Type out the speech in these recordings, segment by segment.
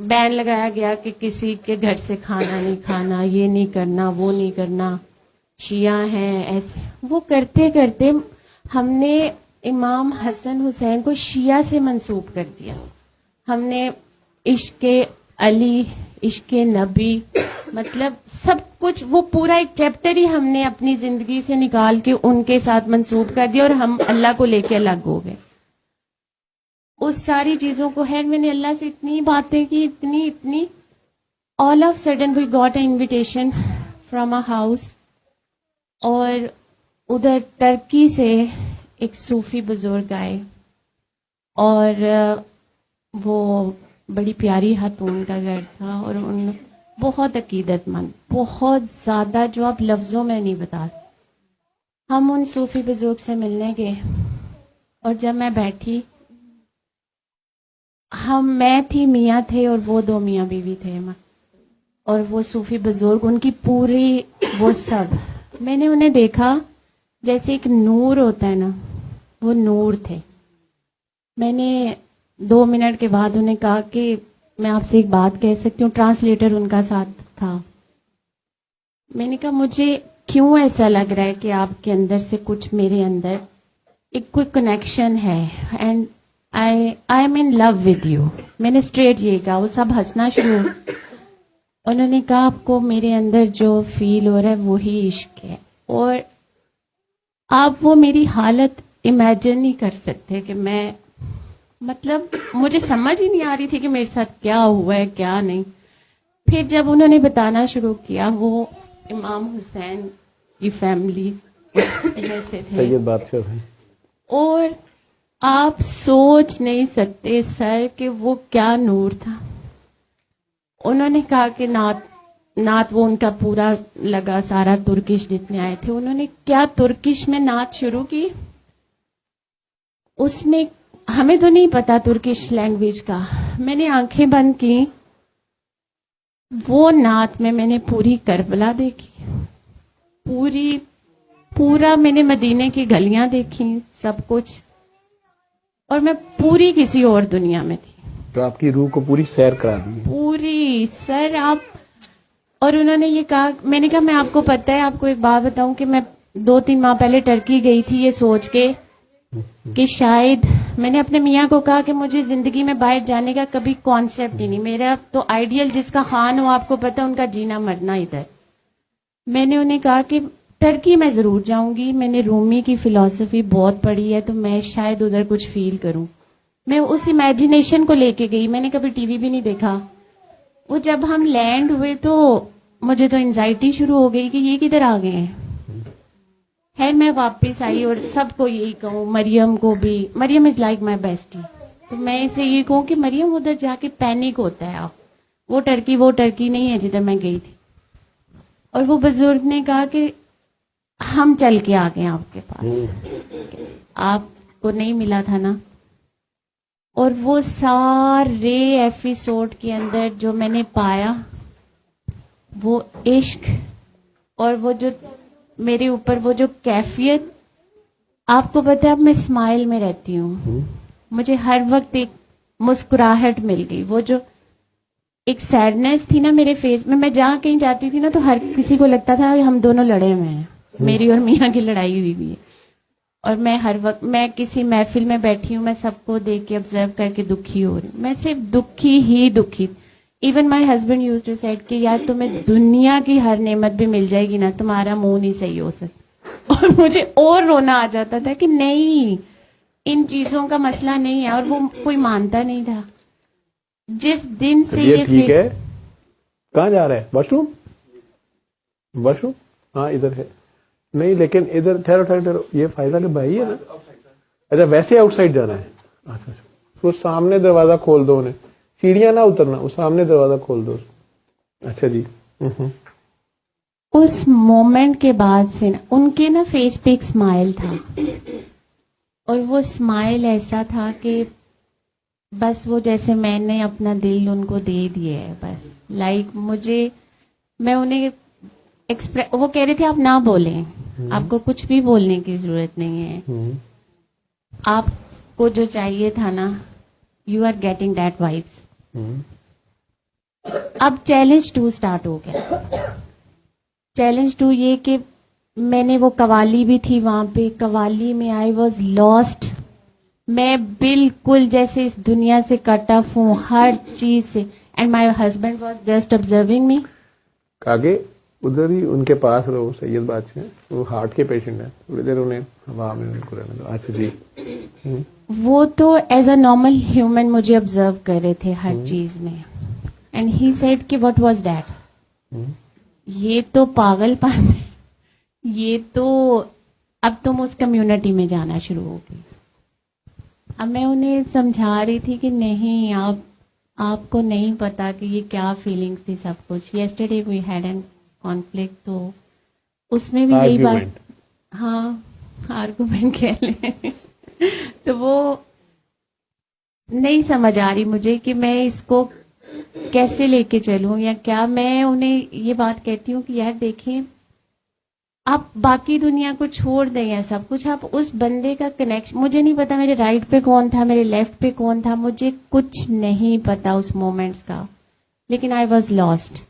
بین لگایا گیا کہ کسی کے گھر سے کھانا نہیں کھانا, یہ نہیں کرنا, وہ نہیں کرنا, شیعہ ہیں ایسے. وہ کرتے کرتے ہم نے امام حسن حسین کو شیعہ سے منسوب کر دیا. ہم نے عشق علی, عشق نبی, مطلب سب کچھ, وہ پورا ایک چیپٹر ہی ہم نے اپنی زندگی سے نکال کے ان کے ساتھ منسوب کر دیا, اور ہم اللہ کو لے کے الگ ہو گئے. اس ساری چیزوں کو, خیر میں نے اللہ سے اتنی باتیں کی, اتنی all of sudden we got a invitation from a house, اور ادھر ٹرکی سے ایک صوفی بزرگ آئے, اور وہ بڑی پیاری خاتون کا گھر تھا, اور ان بہت عقیدت مند, بہت زیادہ, جو آپ لفظوں میں نہیں بتا. ہم ان صوفی بزرگ سے ملنے گئے, اور جب میں بیٹھی, میں تھی, میاں تھے, اور وہ 2 میاں بیوی تھے, اور وہ صوفی بزرگ, ان کی پوری وہ سب, میں نے انہیں دیکھا جیسے ایک نور ہوتا ہے نا, وہ نور تھے. میں نے 2 منٹ کے بعد انہیں کہا کہ میں آپ سے ایک بات کہہ سکتی ہوں. ٹرانسلیٹر ان کا ساتھ تھا. میں نے کہا مجھے کیوں ایسا لگ رہا ہے کہ آپ کے اندر سے کچھ میرے اندر ایک کوئی کنیکشن ہے, and I am in love with you. میں نے اسٹریٹ یہ کہا, وہ سب ہنسنا شروع. انہوں نے کہا آپ کو میرے اندر جو فیل ہو رہا ہے وہی عشق ہے, اور آپ وہ میری حالت امیجن نہیں کر سکتے کہ میں, مطلب مجھے سمجھ ہی نہیں آ رہی تھی کہ میرے ساتھ کیا ہوا ہے کیا نہیں. پھر جب انہوں نے بتانا شروع کیا, وہ امام حسین کی فیملی میں سے تھے, سید بادشاہ ہیں, اور آپ سوچ نہیں سکتے سر کہ وہ کیا نور تھا. انہوں نے کہا کہ نعت وہ ان کا پورا لگا سارا, ترکش جتنے آئے تھے, انہوں نے کیا ترکش میں نعت شروع کی. اس میں ہمیں تو نہیں پتا ترکش لینگویج کا, میں نے آنکھیں بند کی, وہ نعت میں نے پوری کربلا دیکھی, پورا میں نے مدینے کی گلیاں دیکھی, سب کچھ, اور میں پوری کسی اور دنیا میں تھی. تو آپ کی روح کو پوری سیر کرا دی پوری سر آپ. اور انہوں نے یہ کہا, میں نے کہا میں آپ کو پتہ ہے, آپ کو ایک بات بتاؤں کہ میں 2-3 ماہ پہلے ٹرکی گئی تھی یہ سوچ کے کہ شاید, میں نے اپنے میاں کو کہا کہ مجھے زندگی میں باہر جانے کا کبھی کانسیپٹ ہی نہیں, میرا تو آئیڈیل جس کا خان ہو, آپ کو پتہ ان کا جینا مرنا ادھر. میں نے انہیں کہا کہ ٹرکی میں ضرور جاؤں گی, میں نے رومی کی فلسفی بہت پڑھی ہے, تو میں شاید ادھر کچھ فیل کروں. میں اس امیجنیشن کو لے کے گئی, میں نے کبھی ٹی وی بھی نہیں دیکھا. وہ جب ہم لینڈ ہوئے تو مجھے تو انزائٹی شروع ہو گئی کہ یہ کدھر آ گئے ہیں. خیر میں واپس آئی, اور سب کو یہی کہوں, مریم کو بھی, مریم از لائک مائی بیسٹی, تو میں اسے یہ کہوں کہ مریم ادھر جا کے پینک ہوتا ہے, آپ وہ ٹرکی نہیں ہے جدھر میں گئی تھی. اور وہ بزرگ نے کہا کہ ہم چل کے آ گئے آپ کے پاس, آپ کو نہیں ملا تھا نا. اور وہ سارے ایپیسوڈ کے اندر جو میں نے پایا, وہ عشق, اور وہ جو میرے اوپر وہ جو کیفیت, آپ کو پتہ ہے اب میں اسمائل میں رہتی ہوں, مجھے ہر وقت ایک مسکراہٹ مل گئی. وہ جو ایک سیڈنس تھی نا میرے فیس میں جہاں کہیں جاتی تھی نا, تو ہر کسی کو لگتا تھا ہم دونوں لڑے ہوئے ہیں, میری اور میاں کی لڑائی ہوئی بھی ہے. اور میں ہر وقت, میں کسی محفل میں بیٹھی ہوں, میں سب کو دیکھ کے آبزرو کر کے دکھی ہو رہی ہوں, میں صرف دکھی. Even my husband used to said کہ یار تمہیں دنیا کی ہر نعمت بھی مل جائے گی نا, تمہارا منہ نہیں صحیح ہو سکتا. اور مجھے اور رونا آ جاتا تھا کہ نہیں, ان چیزوں کا مسئلہ نہیں ہے, اور وہ کوئی مانتا نہیں تھا. جس دن سے یہ ٹھیک ہے, کہاں جا رہا ہے, واش روم, ہاں ادھر ہے, نہیں لیکن ادھر ٹھہرو, یہ فائدہ کے بھائی ہے نا. اچھا ویسے آؤٹ سائڈ جانا ہے, اچھا وہ سامنے دروازہ کھول دو انہیں, سیڑھیاں نہ اترنا, وہ سامنے دروازہ کھول دو. اچھا جی. اس مومنٹ کے بعد سے ان کے نا فیس پہ ایک اسمائل تھا, اور وہ اسمائل ایسا تھا کہ بس وہ جیسے میں نے اپنا دل ان کو دے دیا ہے, بس لائک مجھے, میں انہیں وہ کہہ رہے تھے آپ نہ بولیں, آپ کو کچھ بھی بولنے کی ضرورت نہیں ہے, آپ کو جو چاہیے تھا نا, you are getting that vibes. اب چیلنج 2 اسٹارٹ ہو گیا. چیلنج 2 یہ کہ میں نے وہ قوالی بھی تھی وہاں پہ, قوالی میں آئی واز لاسٹ. میں بالکل جیسے اس دنیا سے کٹ آف ہوں ہر چیز سے. And my husband was just observing me. آگے ادھر ہی ان کے پاس رہو. سید بادشاہ وہ ہارٹ کے پیشنٹ ہیں, تھوڑی دیر انہیں ہوا میں ان کو رہنے دو. اچھا جی. وہ تو ایز اے نارمل ہیومن مجھے آبزرو کر رہے تھے ہر چیز میں. اینڈ ہی سیڈ کہ واٹ واز دیٹ. یہ تو پاگل پن ہے, یہ تو اب تم اس کمیونٹی میں جانا شروع ہو گئی. اب میں انہیں سمجھا رہی تھی کہ نہیں, آپ کو نہیں پتا کہ یہ کیا فیلنگس تھی سب کچھ. Yesterday we had an conflict, تو اس میں بھی یہی بات, ہاں آرگومنٹ کہہ لیں. تو وہ نہیں سمجھ آ رہی مجھے کہ میں اس کو کیسے لے کے چلوں یا کیا. میں انہیں یہ بات کہتی ہوں کہ یار دیکھیں, آپ باقی دنیا کو چھوڑ دیں یا سب کچھ, آپ اس بندے کا کنیکشن. مجھے نہیں پتا میرے رائٹ پہ کون تھا, میرے لیفٹ پہ کون تھا, مجھے کچھ نہیں پتا اس مومنٹس کا, لیکن I was last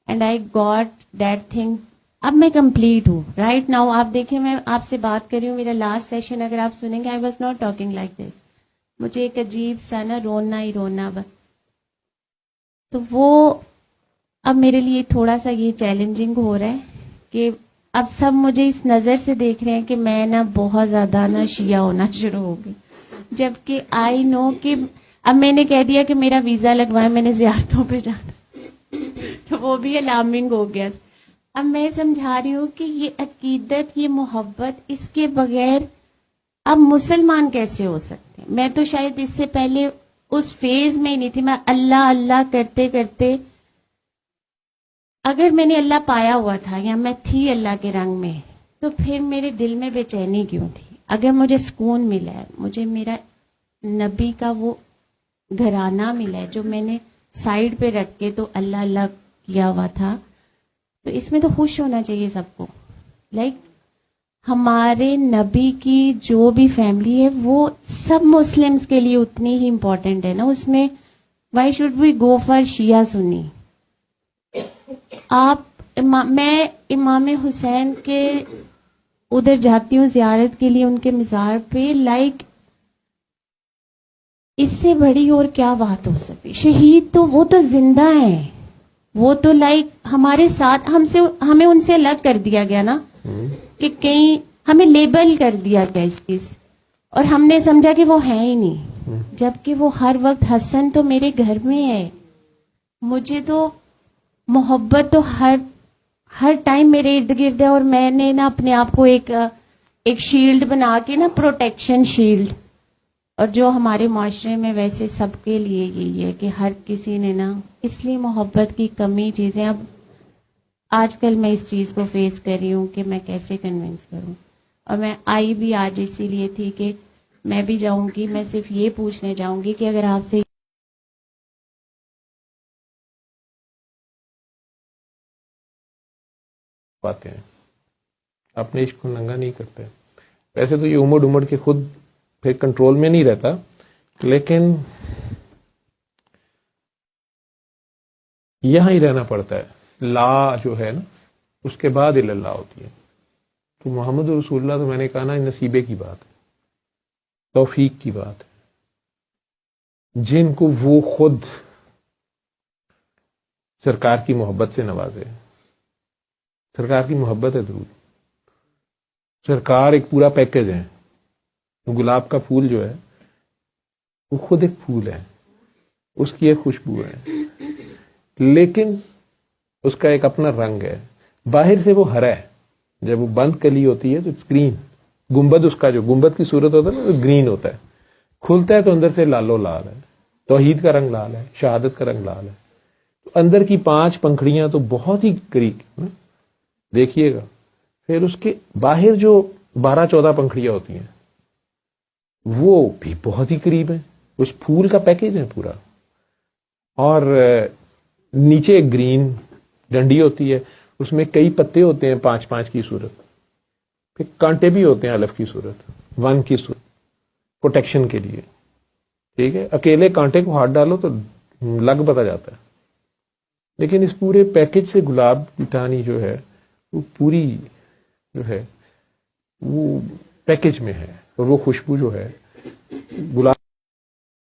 and I got that thing. اب میں کمپلیٹ ہوں رائٹ ناؤ. آپ دیکھیں میں آپ سے بات کر رہی ہوں, میرا لاسٹ سیشن اگر آپ سنیں گے, I was not talking like this. مجھے ایک عجیب سا نا رونا ہی رونا. تو وہ اب میرے لیے تھوڑا سا یہ چیلنجنگ ہو رہا ہے کہ اب سب مجھے اس نظر سے دیکھ رہے ہیں کہ میں نا بہت زیادہ نا شیعہ ہونا شروع ہو گئی, جبکہ آئی نو کہ اب میں نے کہہ دیا کہ میرا ویزا لگوائے, میں نے زیارتوں پہ جانا, تو وہ بھی الارمنگ ہو گیا. اب میں سمجھا رہی ہوں کہ یہ عقیدت, یہ محبت, اس کے بغیر اب مسلمان کیسے ہو سکتے ہیں. میں تو شاید اس سے پہلے اس فیز میں ہی نہیں تھی. میں اللہ اللہ کرتے کرتے, اگر میں نے اللہ پایا ہوا تھا یا میں تھی اللہ کے رنگ میں, تو پھر میرے دل میں بے چینی کیوں تھی. اگر مجھے سکون ملا ہے, مجھے میرا نبی کا وہ گھرانہ ملا ہے جو میں نے سائڈ پہ رکھ کے تو اللہ اللہ کیا ہوا تھا, تو اس میں تو خوش ہونا چاہیے سب کو. لائک ہمارے نبی کی جو بھی فیملی ہے وہ سب مسلمس کے لیے اتنی ہی امپورٹنٹ ہے نا. اس میں why should we go for Shia Sunni. میں امام حسین کے ادھر جاتی ہوں زیارت کے لیے, ان کے مزار پہ. لائک اس سے بڑی اور کیا بات ہو سکتی. شہید تو وہ تو زندہ ہیں, وہ تو لائک ہمارے ساتھ, ہمیں ان سے الگ کر دیا گیا نا, کہ کہیں ہمیں لیبل کر دیا گیا اس چیز, اور ہم نے سمجھا کہ وہ ہے ہی نہیں, جبکہ وہ ہر وقت. حسن تو میرے گھر میں ہے, مجھے تو محبت تو ہر ٹائم میرے ارد گرد ہے. اور میں نے نا اپنے آپ کو ایک شیلڈ بنا کے نا, پروٹیکشن شیلڈ, اور جو ہمارے معاشرے میں ویسے سب کے لیے یہی ہے کہ ہر کسی نے نا, اس لیے محبت کی کمی چیزیں. اب آج کل میں اس چیز کو فیس کر رہی ہوں کہ میں کیسے کنونس کروں. اور میں آئی بھی آج اسی لیے تھی کہ میں بھی جاؤں گی, میں صرف یہ پوچھنے جاؤں گی کہ اگر آپ سے پاتے ہیں, اپنے عشق کو ننگا نہیں کرتے. ویسے تو یہ امڑ امڑ کے خود پھر کنٹرول میں نہیں رہتا, لیکن یہاں ہی رہنا پڑتا ہے. لا جو ہے نا, اس کے بعد اللہ ہوتی ہے. تو محمد رسول اللہ تو میں نے کہا نا, نصیبے کی بات ہے, توفیق کی بات ہے. جن کو وہ خود سرکار کی محبت سے نوازے. سرکار کی محبت ہے درود. سرکار ایک پورا پیکج ہے. گلاب کا پھول جو ہے وہ خود ایک پھول ہے, اس کی ایک خوشبو ہے, لیکن اس کا ایک اپنا رنگ ہے. باہر سے وہ ہرا ہے, جب وہ بند کلی ہوتی ہے تو اسکرین گنبد, اس کا جو گنبد کی صورت ہوتا ہے نا, وہ گرین ہوتا ہے. کھلتا ہے تو اندر سے لالو لال ہے, توحید کا رنگ لال ہے, شہادت کا رنگ لال ہے. تو اندر کی 5 پنکھڑیاں تو بہت ہی قریب دیکھیے گا. پھر اس کے باہر جو 12-14 پنکھڑیاں ہوتی ہیں وہ بھی بہت ہی قریب ہیں. اس پھول کا پیکج ہے پورا. اور نیچے گرین ڈنڈی ہوتی ہے, اس میں کئی پتے ہوتے ہیں 5-5 کی صورت. پھر کانٹے بھی ہوتے ہیں الف کی صورت, 1 کی صورت, پروٹیکشن کے لیے. ٹھیک ہے, اکیلے کانٹے کو ہاتھ ڈالو تو لگ بتا جاتا ہے. لیکن اس پورے پیکج سے گلاب کی ٹہنی جو ہے وہ پوری جو ہے وہ پیکج میں ہے، اور وہ خوشبو جو ہے گلاب